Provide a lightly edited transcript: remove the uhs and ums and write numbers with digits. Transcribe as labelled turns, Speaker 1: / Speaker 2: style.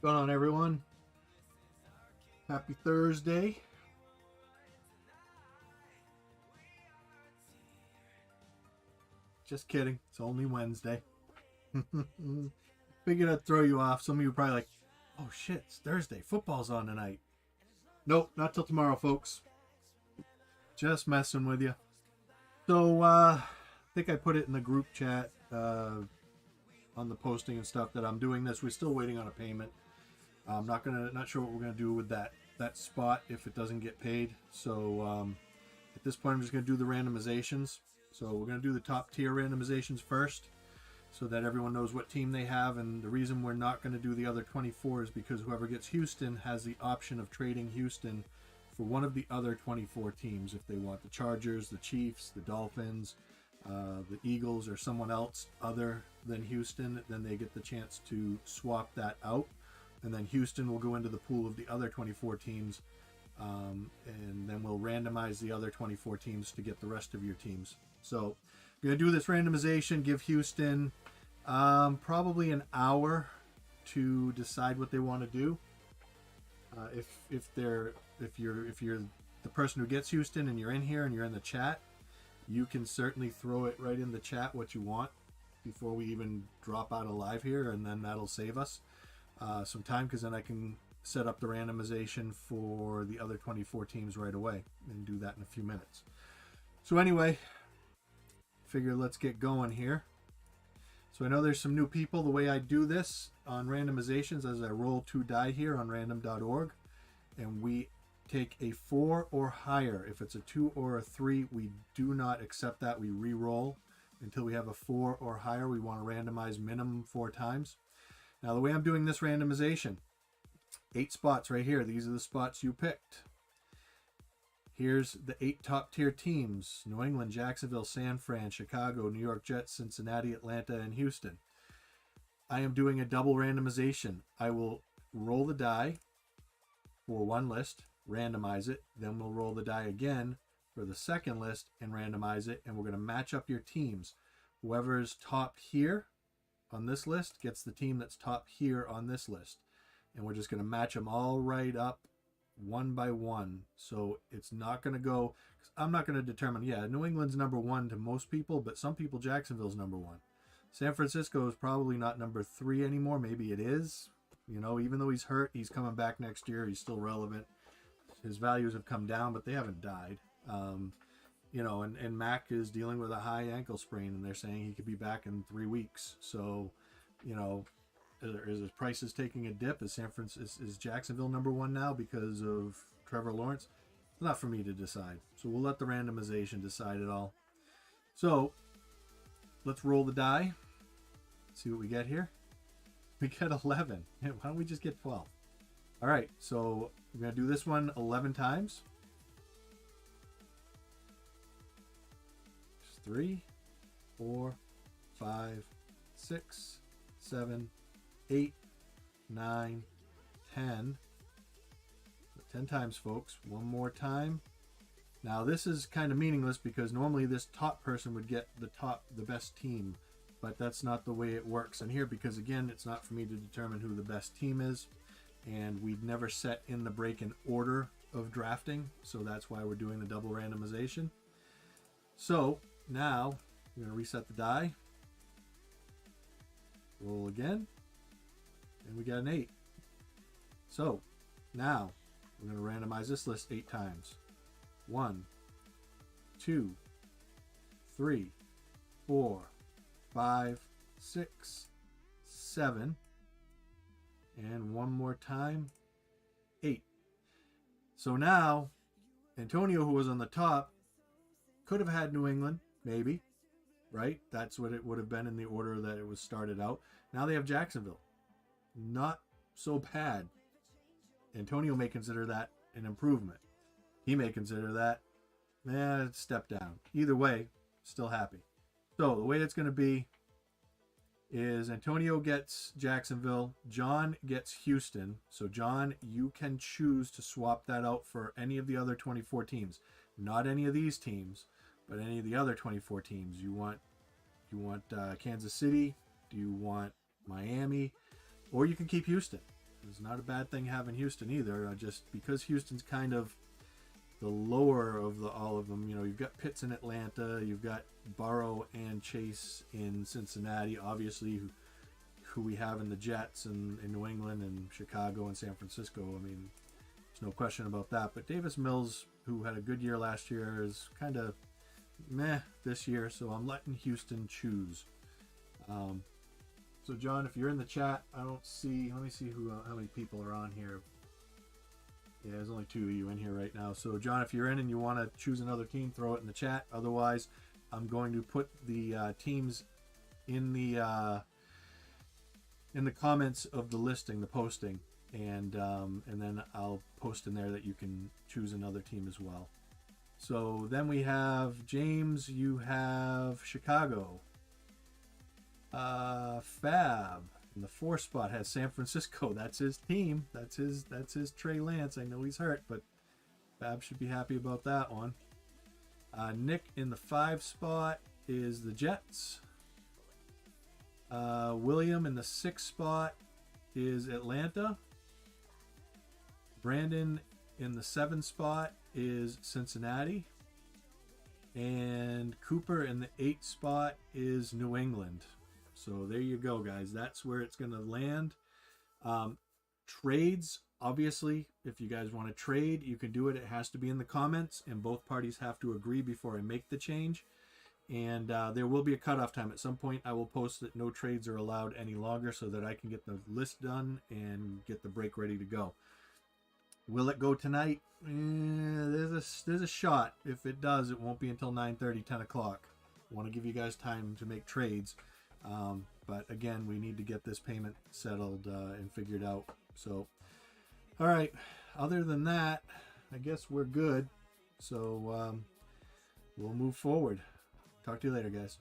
Speaker 1: What's going on, everyone? Happy Thursday. Just kidding. It's only Wednesday. Figured I'd throw you off. Some of you are probably like, oh shit, it's Thursday. Football's on tonight. Nope, not till tomorrow, folks. Just messing with you. So, I think I put it in the group chat on the posting and stuff that I'm doing this. We're still waiting on a payment. I'm not sure what we're gonna do with that spot if it doesn't get paid. So at this point, I'm just gonna do the randomizations. So we're gonna do the top tier randomizations first, so that everyone knows what team they have. And the reason we're not gonna do the other 24 is because whoever gets Houston has the option of trading Houston for one of the other 24 teams if they want the Chargers, the Chiefs, the Dolphins, the Eagles, or someone else other than Houston. Then they get the chance to swap that out. And then Houston will go into the pool of the other 24 teams, and then we'll randomize the other 24 teams to get the rest of your teams. So we're going to do this randomization, give Houston probably an hour to decide what they want to do. If you're the person who gets Houston and you're in here and you're in the chat, you can certainly throw it right in the chat what you want before we even drop out of live here, and then that'll save us some time, because then I can set up the randomization for the other 24 teams right away and do that in a few minutes. So anyway, figure let's get going here. So I know there's some new people. The way I do this on randomizations is I roll 2 die here on random.org, and we take a 4 or higher. If it's a 2 or a 3, we do not accept that. We re-roll until we have a 4 or higher. We want to randomize minimum 4 times. Now, the way I'm doing this randomization, 8 spots right here. These are the spots you picked. Here's the 8 top tier teams: New England, Jacksonville, San Fran, Chicago, New York Jets, Cincinnati, Atlanta, and Houston. I am doing a double randomization. I will roll the die for one list, randomize it, then we'll roll the die again for the second list and randomize it, and we're going to match up your teams. Whoever's top here on this list gets the team that's top here on this list, and we're just going to match them all right up one by one. So it's not going to go, because I'm not going to determine, New England's number 1 to most people, but some people Jacksonville's number 1. San Francisco is probably not number 3 anymore. Maybe it is. Even though he's hurt, he's coming back next year. He's still relevant. His values have come down, but they haven't died. And Mac is dealing with a high ankle sprain, and they're saying he could be back in 3 weeks. So, is his prices taking a dip? Is Jacksonville number 1 now because of Trevor Lawrence? It's not for me to decide. So we'll let the randomization decide it all. So let's roll the die. See what we get here. We get 11. Why don't we just get 12? All right, so we're going to do this one 11 times. 3, 4, 5, 6, 7, 8, 9, 10. 10 times, folks. One more time. Now this is kind of meaningless because normally this top person would get the best team, but that's not the way it works in here, because again, it's not for me to determine who the best team is, and we've never set in the break in order of drafting, so that's why we're doing the double randomization. So now we're going to reset the die, roll again, and we got an 8. So now we're going to randomize this list 8 times. 1, 2, 3, 4, 5, 6, 7, and one more time, 8. So now Antonio, who was on the top, could have had New England, maybe, right? That's what it would have been in the order that it was started out. Now they have Jacksonville. Not so bad. Antonio may consider that an improvement. He may consider that a step down. Either way, still happy. So the way it's going to be is Antonio gets Jacksonville, John gets Houston. So John, you can choose to swap that out for any of the other 24 teams. Not any of these teams, but any of the other 24 teams. You want Kansas City? Do you want Miami? Or you can keep Houston. It's not a bad thing having Houston either. Just because Houston's kind of the lower of all of them. You know, you've got Pitts in Atlanta, you've got Burrow and Chase in Cincinnati, obviously, who we have in the Jets and in New England and Chicago and San Francisco. I mean, there's no question about that. But Davis Mills, who had a good year last year, is kind of meh this year, so I'm letting Houston choose. So John, if you're in the chat, I don't see. Let me see how many people are on here. Yeah, there's only 2 of you in here right now. So John, if you're in and you want to choose another team, throw it in the chat. Otherwise, I'm going to put the teams in the comments of the listing, the posting, and then I'll post in there that you can choose another team as well. So then we have James. You have Chicago. Fab in the 4 spot has San Francisco. That's his team. That's his Trey Lance. I know he's hurt, but Fab should be happy about that one. Nick in the 5 spot is the Jets. William in the 6 spot is Atlanta. Brandon in the 7 spot is Cincinnati. And Cooper in the 8 spot is New England. So there you go, guys. That's where it's going to land. Trades, obviously, if you guys want to trade, you can do it. It has to be in the comments, and both parties have to agree before I make the change. And there will be a cutoff time. At some point, I will post that no trades are allowed any longer so that I can get the list done and get the break ready to go. Will it go tonight? There's a shot. If it does, it won't be until 9:30, 10 o'clock. I want to give you guys time to make trades. But again, we need to get this payment settled and figured out. So, all right. Other than that, I guess we're good. So we'll move forward. Talk to you later, guys.